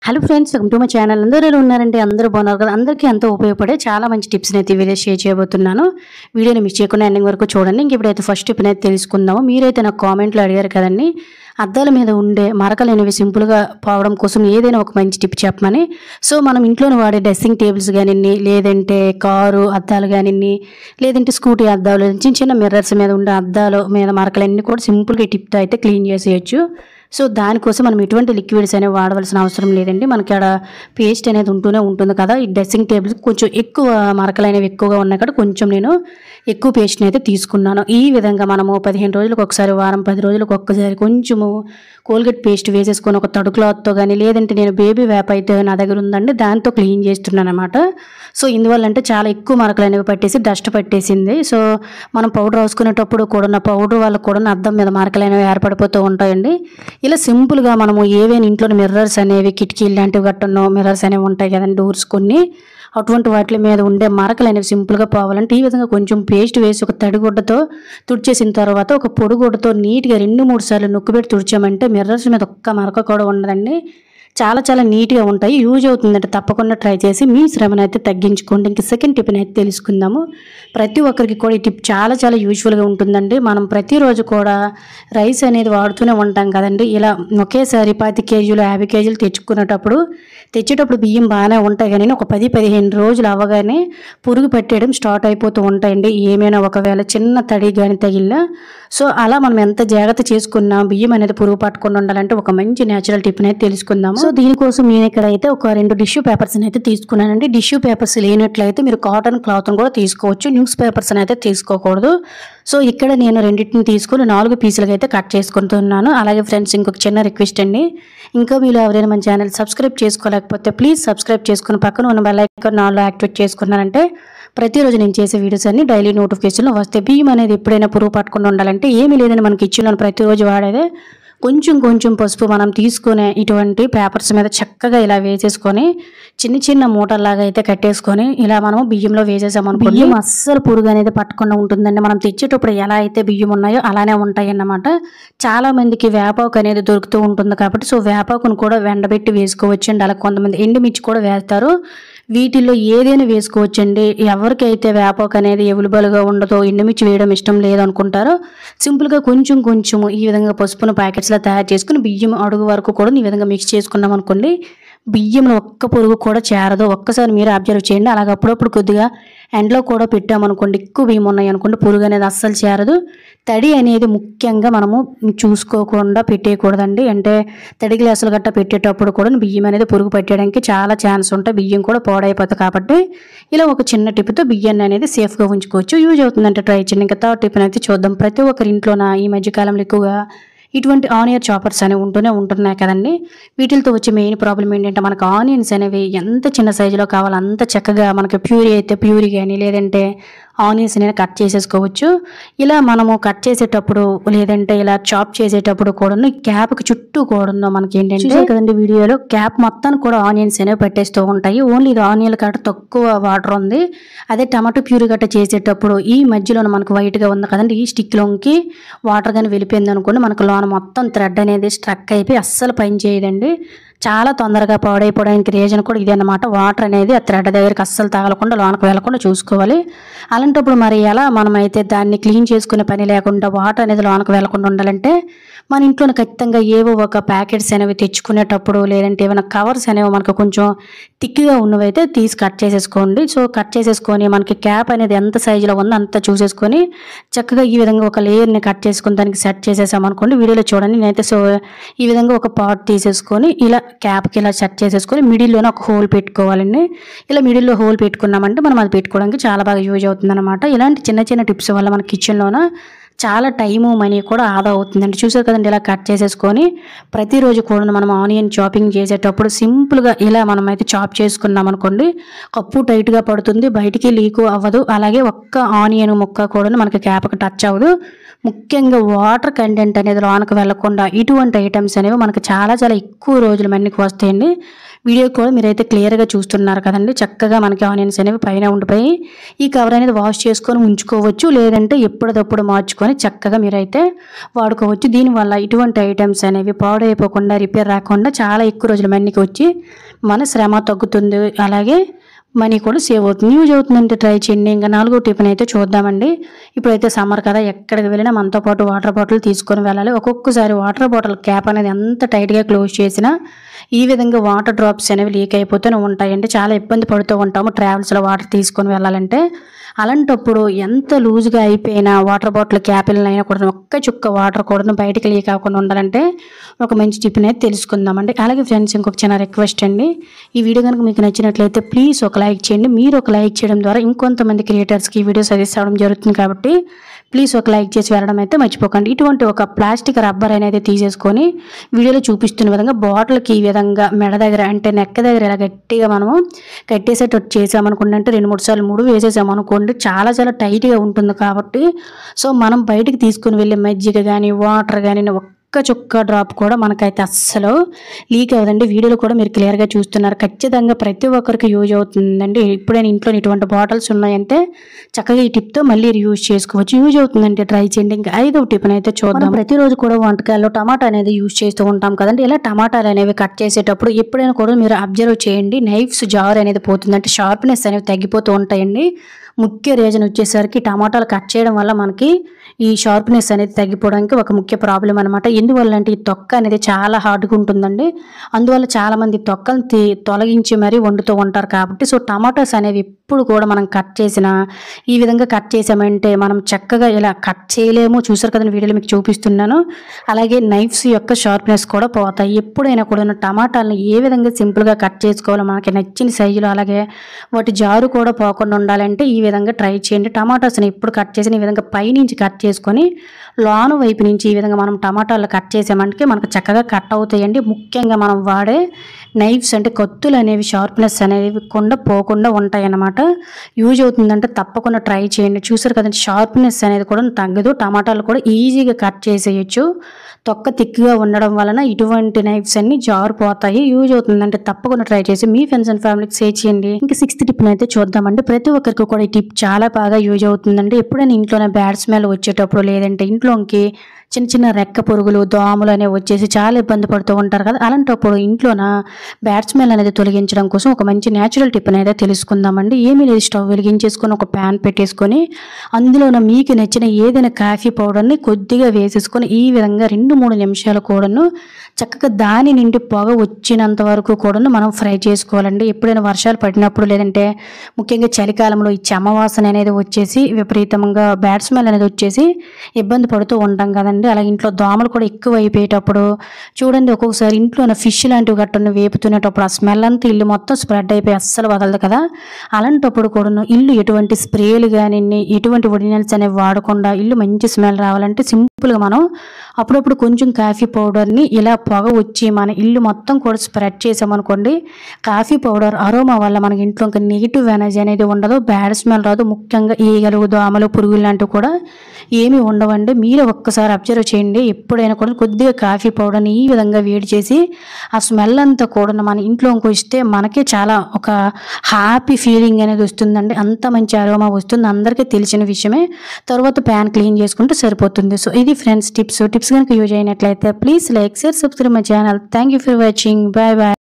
Hello friends, welcome to my channel. అందరూ ఎలా ఉన్నారంటే అందరూ బాగున్నారు కదా. అందరికీ ఎంతో ఉపయోగపడే చాలా మంచి టిప్స్ని అయితే వీడియో షేర్ చేయబోతున్నాను. వీడియోని మిస్ చేయకుండా ఎండింగ్ వరకు చూడండి. ఇంక ఇప్పుడైతే ఫస్ట్ టిప్ అయితే తెలుసుకుందాము. మీరైతే నాకు కామెంట్లో అడిగారు కదండి, అద్దాల మీద ఉండే మరకలు అనేవి సింపుల్గా పోవడం కోసం ఏదైనా ఒక మంచి టిప్ చెప్పమని. సో మనం ఇంట్లోనే వాడే డ్రెస్సింగ్ టేబుల్స్ కానివ్వండి, లేదంటే కారు అద్దాలు కానివ్వండి, లేదంటే స్కూటీ అద్దాలు, చిన్న చిన్న మిర్రర్స్ మీద ఉండే అద్దాలు మీద మరకలన్నీ కూడా సింపుల్గా ఈ టిప్తో అయితే క్లీన్ చేసేయచ్చు. సో దానికోసం మనం ఎటువంటి లిక్విడ్స్ అనేవి వాడవలసిన అవసరం లేదండి. మనకి అక్కడ పేస్ట్ అనేది ఉంటూనే ఉంటుంది కదా. ఈ డ్రెస్సింగ్ టేబుల్స్ కొంచెం ఎక్కువ మరకలు అనేవి ఎక్కువగా ఉన్నాయి కదా, కొంచెం నేను ఎక్కువ పేస్ట్ని అయితే తీసుకున్నాను. ఈ విధంగా మనము 15 రోజులకు ఒకసారి, వారం 10 రోజులకు ఒక్కసారి కొంచెము కోల్గేట్ పేస్ట్ వేసేసుకొని ఒక తడి క్లాత్తో కానీ, లేదంటే నేను బేబీ వేప్ అయితే నా దగ్గర ఉందండి, దాంతో క్లీన్ చేస్తున్నాను అనమాట. సో ఇందువల్ల అంటే చాలా ఎక్కువ మరకలు అనేవి పట్టేసి డస్ట్ పట్టేసింది. సో మనం పౌడర్ రాసుకునేటప్పుడు కూడా పౌడర్ వల్ల కూడా అద్దం మీద మరకలు అనేవి ఏర్పడిపోతూ ఉంటాయండి. ఇలా సింపుల్గా మనము ఏవైనా ఇంట్లో మిర్రర్స్ అనేవి, కిటికీలు లాంటివి గట్టనో మిర్రర్స్ అనేవి ఉంటాయి కదండి, డోర్స్ కొన్ని, అటువంటి వాటి మీద ఉండే మరకలు అనేవి సింపుల్గా పోవాలంటే ఈ విధంగా కొంచెం పేస్ట్ వేసి ఒక తడిగుడ్డతో తుడిచేసిన తర్వాత ఒక పొడిగుడ్డతో నీట్గా 2-3 సార్లు నొక్కిపెట్టి తుడిచామంటే మిర్రర్స్ మీద ఒక్క మరక కూడా ఉండదండి. చాలా చాలా నీట్గా ఉంటాయి. యూజ్ అవుతుందంటే తప్పకుండా ట్రై చేసి మీ శ్రమను అయితే తగ్గించుకోండి. ఇంక సెకండ్ టిప్ని అయితే తెలుసుకుందాము. ప్రతి ఒక్కరికి కూడా ఈ టిప్ చాలా చాలా యూజ్ఫుల్గా ఉంటుందండి. మనం ప్రతిరోజు కూడా రైస్ అనేది వాడుతూనే ఉంటాం కదండి. ఇలా ఒకేసారి 10 కేజీలు 50 కేజీలు తెచ్చేటప్పుడు బియ్యం బాగానే ఉంటాయి, కానీ ఒక 10-15 రోజులు అవ్వగానే పురుగు పట్టేయడం స్టార్ట్ అయిపోతూ ఉంటాయండి. ఏమైనా ఒకవేళ చిన్న తడి కానీ తగిలినా. సో అలా మనం ఎంత జాగ్రత్త చేసుకున్నా బియ్యం అనేది పురుగు పట్టకుండా ఉండాలంటే ఒక మంచి న్యాచురల్ టిప్ని అయితే తెలుసుకుందాము. సో దీనికోసం నేను ఇక్కడ అయితే ఒక 2 టిష్యూ పేపర్స్ని అయితే తీసుకున్నానండి. టిష్యూ పేపర్స్ లేనట్లయితే మీరు కాటన్ క్లాత్ని కూడా తీసుకోవచ్చు, న్యూస్ పేపర్స్ని అయితే తీసుకోకూడదు. సో ఇక్కడ నేను రెండింటిని తీసుకుని 4 పీసులుగా అయితే కట్ చేసుకుంటున్నాను. అలాగే ఫ్రెండ్స్, ఇంకొక చిన్న రిక్వెస్ట్ అండి, ఇంకా మీరు ఎవరైనా మన ఛానల్ సబ్స్క్రైబ్ చేసుకోలేకపోతే ప్లీజ్ సబ్స్క్రైబ్ చేసుకుని పక్కన ఉన్న బెల్ ఐకాన్ ఆల్లో యాక్టివేట్ చేసుకున్నారంటే ప్రతిరోజు నేను చేసే వీడియోస్ అన్ని డైలీ నోటిఫికేషన్లో వస్తే బియ్యం అనేది ఎప్పుడైనా పురుగు పట్టకుండా ఉండాలంటే ఏమీ లేదని మనకి ఇచ్చిన ప్రతిరోజు వాడేదే కొంచెం పసుపు మనం తీసుకునే ఇటువంటి పేపర్స్ మీద చక్కగా ఇలా వేసేసుకొని చిన్న చిన్న మూటల్లాగా అయితే కట్టేసుకొని ఇలా మనం బియ్యంలో వేసేసామనుకోండి, బియ్యం అస్సలు పురుగు అనేది పట్టకుండా ఉంటుందండి. మనం తెచ్చేటప్పుడు ఎలా అయితే బియ్యం ఉన్నాయో అలానే ఉంటాయి అన్నమాట. చాలా మందికి వేపాకు అనేది దొరుకుతూ ఉంటుంది కాబట్టి సో వేపాకును కూడా వెండబెట్టి వేసుకోవచ్చండి. అలా కొంతమంది ఎండుమిర్చి కూడా వేస్తారు. వీటిల్లో ఏదైనా వేసుకోవచ్చండి. ఎవరికైతే వేపాకు అనేది అవైలబుల్గా ఉండదో, ఎండుమిర్చి వేయడం ఇష్టం లేదనుకుంటారో సింపుల్గా కొంచెం ఈ విధంగా పసుపును ప్యాకెట్స్లో తయారు చేసుకుని బియ్యం అడుగు వరకు కూడా ఈ విధంగా మిక్స్ చేసుకున్నాం అనుకోండి, బియ్యంలో ఒక్క పురుగు కూడా చేరదు. ఒక్కసారి మీరు అబ్జర్వ్ చేయండి. అలాగే అప్పుడప్పుడు కొద్దిగా ఎండలో కూడా పెట్టామనుకోండి, ఎక్కువ బియ్యం ఉన్నాయి అనుకోండి, పురుగు అనేది అస్సలు చేరదు. తడి అనేది ముఖ్యంగా మనము చూసుకోకుండా పెట్టేయకూడదండి. అంటే తడి గ్లాసులు గట్టా పెట్టేటప్పుడు కూడా బియ్యం అనేది పురుగు పట్టేయడానికి చాలా ఛాన్స్ ఉంటాయి. బియ్యం కూడా పాడైపోతుంది. కాబట్టి ఇలా ఒక చిన్న టిప్తో బియ్యాన్ని అనేది సేఫ్గా ఉంచుకోవచ్చు. యూజ్ అవుతుందంటే ట్రై చేయండి. ఇంకా థర్డ్ టిప్ని అయితే చూద్దాం. ప్రతి ఒక్కరి ఇంట్లోన ఈ మధ్యకాలంలో ఎక్కువగా ఇటువంటి ఆనియన్ చాపర్స్ అనేవి ఉంటున్నాయి కదండి. వీటితో వచ్చే మెయిన్ ప్రాబ్లం ఏంటంటే మనకు ఆనియన్స్ అనేవి ఎంత చిన్న సైజులో కావాలో అంత చక్కగా మనకి ప్యూరీ అయితే ప్యూరీ కానీ, లేదంటే ఆనియన్స్ అనేది కట్ చేసేసుకోవచ్చు. ఇలా మనము కట్ చేసేటప్పుడు లేదంటే ఇలా చాప్ చేసేటప్పుడు కూడా క్యాప్కి చుట్టూ కూడా మనకి ఏంటంటే కదండి, వీడియోలో క్యాప్ మొత్తాన్ని కూడా ఆనియన్స్ అనేవి పెట్టేస్తూ ఉంటాయి. ఓన్లీ ఇది ఆనియన్ కట్ట తక్కువ వాటర్ ఉంది. అదే టమాటో ప్యూరీ గట్ట చేసేటప్పుడు ఈ మధ్యలో మనకు వైట్గా ఉంది కదండి, ఈ స్టిక్లోకి వాటర్ కానీ వెళ్ళిపోయింది అనుకోండి, మనకు లోన మొత్తం థ్రెడ్ అనేది స్ట్రక్ అయిపోయి అస్సలు పని చేయదండి. చాలా తొందరగా పాడైపోవడానికి రీజన్ కూడా ఇదే అన్నమాట. వాటర్ అనేది ఆ థ్రెడ్ దగ్గరికి అస్సలు తగలకుండా లోనకు వెళ్లకుండా చూసుకోవాలి. అలాంటప్పుడు మరి ఎలా మనమైతే దాన్ని క్లీన్ చేసుకునే పని లేకుండా వాటర్ అనేది లోనకు వెళ్లకుండా ఉండాలంటే మన ఇంట్లోనే ఖచ్చితంగా ఏవో ఒక ప్యాకెట్స్ అనేవి తెచ్చుకునేటప్పుడు, లేదంటే ఏమైనా కవర్స్ అనేవి మనకు కొంచెం థిక్గా ఉన్నవైతే తీసి కట్ చేసేసుకోండి. సో కట్ చేసేసుకొని మనకి క్యాప్ అనేది ఎంత సైజులో ఉందో అంత చూసేసుకొని చక్కగా ఈ విధంగా ఒక లేయర్ని కట్ చేసుకొని దానికి సెట్ చేసేసామనుకోండి. వీడియోలో చూడండి, నేనైతే సో ఈ విధంగా ఒక పార్ట్ తీసేసుకొని ఇలా క్యాప్కి ఇలా సెట్ చేసేసుకొని మిడిల్లోనే ఒక హోల్ పెట్టుకోవాలండి. ఇలా మిడిల్లో హోల్ పెట్టుకున్నామంటే మనం అది పెట్టుకోవడానికి చాలా బాగా యూజ్ అవుతుంది అనమాట. ఇలాంటి చిన్న టిప్స్ వల్ల మన కిచెన్లోన చాలా టైము మనీ కూడా ఆదా అవుతుందండి. చూసారు కదండి, ఇలా కట్ చేసేసుకొని ప్రతిరోజు కూడా మనం ఆనియన్ చాపింగ్ చేసేటప్పుడు సింపుల్గా ఇలా మనం అయితే చాప్ చేసుకున్నాం అనుకోండి, కప్పు టైట్గా పడుతుంది, బయటికి లీకు అవ్వదు. అలాగే ఒక్క ఆనియన్ ముక్క కూడా మనకి క్యాప్కి టచ్ అవ్వదు. ముఖ్యంగా వాటర్ కంటెంట్ అనేది లోనకు వెళ్లకుండా ఇటువంటి ఐటమ్స్ అనేవి మనకు చాలా చాలా ఎక్కువ రోజులు మన్నికి వస్తాయండి. వీడియో కూడా మీరైతే క్లియర్గా చూస్తున్నారు కదండి. చక్కగా మనకి ఆనియన్స్ అనేవి పైన ఉండిపోయి ఈ కవర్ అనేది వాష్ చేసుకొని ఉంచుకోవచ్చు, లేదంటే ఎప్పటికప్పుడు మార్చుకొని చక్కగా మీరైతే వాడుకోవచ్చు. దీనివల్ల ఇటువంటి ఐటమ్స్ అనేవి పాడైపోకుండా రిపేర్ రాకుండా చాలా ఎక్కువ రోజులు మన్నికి వచ్చి మన శ్రమ తగ్గుతుంది, అలాగే మనీ కూడా సేవ్ అవుతుంది, యూజ్ అవుతుందంటే ట్రై చేయండి. ఇంకా 4వ టిప్ని అయితే చూద్దామండి. ఇప్పుడైతే సమ్మర్ కదా, ఎక్కడికి వెళ్ళినా మనతో పాటు వాటర్ బాటిల్ తీసుకొని వెళ్ళాలి. ఒక్కొక్కసారి వాటర్ బాటిల్ క్యాప్ అనేది ఎంత టైట్గా క్లోజ్ చేసినా ఈ విధంగా వాటర్ డ్రాప్స్ అనేవి లీక్ అయిపోతూనే ఉంటాయండి. చాలా ఇబ్బంది పడుతూ ఉంటాము ట్రావెల్స్లో వాటర్ తీసుకొని వెళ్ళాలంటే. అలాంటప్పుడు ఎంత లూజ్గా అయిపోయినా వాటర్ బాటిల్ క్యాపిల్నైనా కూడా ఒక్క చుక్క వాటర్ కూడా బయటికి లీక్ అవ్వకుండా ఉండాలంటే ఒక మంచి టిప్ని అయితే తెలుసుకుందామండి. అలాగే ఫ్రెండ్స్, ఇంకొక చిన్న రిక్వెస్ట్ అండి. ఈ వీడియో కనుక మీకు నచ్చినట్లయితే ప్లీజ్ ఒక లైక్ చేయండి. మీరు ఒక లైక్ చేయడం ద్వారా ఇంకొంతమంది క్రియేటర్స్కి ఈ వీడియో సజెస్ట్ అవ్వడం జరుగుతుంది కాబట్టి ప్లీజ్ ఒక లైక్ చేసి వెళ్ళడం అయితే మర్చిపోకండి. ఇటువంటి ఒక ప్లాస్టిక్ రబ్బర్ అనేది తీసేసుకొని వీడియోలో చూపిస్తున్న విధంగా బాటిల్కి ఈ విధంగా మెడ దగ్గర అంటే నెక్క దగ్గర ఇలా గట్టిగా మనము కట్టేసేటట్టు చేసామనుకోండి, అంటే 2-3 సార్లు వేసేసామనుకోండి, చాలా చాలా టైట్గా ఉంటుంది కాబట్టి సో మనం బయటికి తీసుకుని వెళ్ళే మజ్జిగ కానీ వాటర్ కానీ ఒక్క చుక్క డ్రాప్ కూడా మనకైతే అస్సలు లీక్ అవ్వదండి. వీడియోలో కూడా మీరు క్లియర్గా చూస్తున్నారు. ఖచ్చితంగా ప్రతి ఒక్కరికి యూజ్ అవుతుందండి. ఎప్పుడైనా ఇంట్లో ఇటువంటి బాటిల్స్ ఉన్నాయంటే చక్కగా ఈ టిప్తో మళ్ళీ యూజ్ చేసుకోవచ్చు. యూజ్ అవుతుందంటే ట్రై చేయండి. ఇంకా 5వ టిప్ని అయితే చూద్దాం. ప్రతిరోజు కూడా వంటకాల్లో టమాటా అనేది యూజ్ చేస్తూ ఉంటాం కదండి. ఇలా టమాటాలు అనేవి కట్ చేసేటప్పుడు ఎప్పుడైనా కూడా మీరు అబ్జర్వ్ చేయండి, నైఫ్స్ జార్ అనేది పోతుంది, అంటే షార్ప్నెస్ అనేవి తగ్గిపోతూ ఉంటాయండి. ముఖ్య రీజన్ వచ్చేసరికి టమాటాలు కట్ చేయడం వల్ల మనకి ఈ షార్ప్నెస్ అనేది తగ్గిపోవడానికి ఒక ముఖ్య ప్రాబ్లం అనమాట. ఎందువల్ల అంటే ఈ తొక్క అనేది చాలా హార్డ్గా ఉంటుందండి. అందువల్ల చాలామంది తొక్కను తొలగించి మరీ వండుతూ ఉంటారు కాబట్టి సో టమాటాస్ అనేవి ఎప్పుడు కూడా మనం కట్ చేసిన ఈ విధంగా కట్ చేసామంటే మనం చక్కగా ఇలా కట్ చేయలేము. చూసారు కదండి, వీడియోలో మీకు చూపిస్తున్నాను. అలాగే నైఫ్స్ యొక్క షార్ప్నెస్ కూడా పోతాయి. ఎప్పుడైనా కూడా టమాటాలను ఏ విధంగా సింపుల్గా కట్ చేసుకోవాలో మనకి నచ్చిన సైజులో, అలాగే వాటి జారు కూడా పోకుండా ఉండాలంటే ఈ విధంగా ట్రై చేయండి. టమాటాస్ని ఎప్పుడు కట్ చేసిన ఈ విధంగా పైనుంచి కట్ చేసుకొని లోన వైపు నుంచి ఈ విధంగా మనం టమాటాలు కట్ చేసామంటే మనకు చక్కగా కట్ అవుతాయండి. ముఖ్యంగా మనం వాడే నైఫ్స్ అంటే కత్తులు అనేవి షార్ప్నెస్ అనేవి పోకుండా ఉంటాయి అన్నమాట. యూజ్ అవుతుందంటే తప్పకుండా ట్రై చేయండి. చూసారు కదండి, షార్ప్నెస్ అనేది కూడా తగ్గదు. టమాటాలు కూడా ఈజీగా కట్ చేసేయచ్చు. తొక్క థిక్గా ఉండడం వలన ఇటువంటి నైఫ్స్ అన్ని జారిపోతాయి. యూజ్ అవుతుందంటే తప్పకుండా ట్రై చేసి మీ ఫ్రెండ్స్ అండ్ ఫ్యామిలీకి షేర్ చేయండి. ఇంకా 6th టిప్ని అయితే చూద్దామండి. ప్రతి ఒక్కరికి కూడా ఈ టిప్ చాలా బాగా యూజ్ అవుతుందండి. ఎప్పుడైనా ఇంట్లోనే బ్యాడ్ స్మెల్ వచ్చేటప్పుడు, లేదంటే ఇంట్లోకి చిన్న చిన్న రెక్క పురుగులు దోమలు అనేవి వచ్చేసి చాలా ఇబ్బంది పడుతూ ఉంటారు కదా, అలాంటప్పుడు ఇంట్లోన బ్యాడ్ స్మెల్ అనేది తొలగించడం కోసం ఒక మంచి న్యాచురల్ టిప్ అనేది తెలుసుకుందామండి. ఏమీ లేదు, స్టవ్ వెలిగించేసుకొని ఒక ప్యాన్ పెట్టేసుకొని అందులోన మీకు నచ్చిన ఏదైనా కాఫీ పౌడర్ని కొద్దిగా వేసేసుకొని ఈ విధంగా 2-3 నిమిషాలు కూడాను చక్కగా దాని నుండి పొగ వచ్చినంత వరకు కూడాను మనం ఫ్రై చేసుకోవాలండి. ఎప్పుడైనా వర్షాలు పడినప్పుడు, లేదంటే ముఖ్యంగా చలికాలంలో ఈ చెమ్మవాసన అనేది వచ్చేసి విపరీతంగా బ్యాడ్ స్మెల్ అనేది వచ్చేసి ఇబ్బంది పడుతూ ఉంటాం కదండి. అలాగే ఇంట్లో దోమలు కూడా ఎక్కువ అయిపోయేటప్పుడు చూడండి, ఒక్కొక్కసారి ఇంట్లో ఫిష్ లాంటివి గట్టను వేపుతునేటప్పుడు ఆ స్మెల్ అంతా ఇల్లు మొత్తం స్ప్రెడ్ అయిపోయి అస్సలు వదలదు కదా. అలాంటప్పుడు కూడా ఇల్లు ఎటువంటి స్ప్రేలు కానీ ఎటువంటి ఒరిజినల్స్ అనేవి వాడకుండా ఇల్లు మంచి స్మెల్ రావాలంటే సింపుల్గా మనం అప్పుడప్పుడు కొంచెం కాఫీ పౌడర్ని ఇలా పొగ వచ్చి మన ఇల్లు మొత్తం కూడా స్ప్రెడ్ చేసామనుకోండి, కాఫీ పౌడర్ అరోమా వల్ల మనకి ఇంట్లో ఇంకా నెగిటివ్ ఎనర్జీ అనేది ఉండదు, బ్యాడ్ స్మెల్ రాదు. ముఖ్యంగా ఈగలు దోమలు పురుగులు లాంటివి కూడా ఏమీ ఉండవండి. మీరు ఒక్కసారి అబ్జర్వ్ చేయండి. ఎప్పుడైనా కూడా కొద్దిగా కాఫీ పౌడర్ని ఈ విధంగా వేడి చేసి ఆ స్మెల్ అంతా కూడా మన ఇంట్లోకి వస్తే మనకే చాలా ఒక హ్యాపీ ఫీలింగ్ అనేది వస్తుందండి. అంత మంచి అరోమా వస్తుంది, అందరికీ తెలిసిన విషయమే. తర్వాత ప్యాన్ క్లీన్ చేసుకుంటే సరిపోతుంది. సో ఇది ఫ్రెండ్స్ టిప్స్ కనుక యూజ్ అయినట్లయితే please like, share, subscribe my channel. Thank you for watching. Bye bye.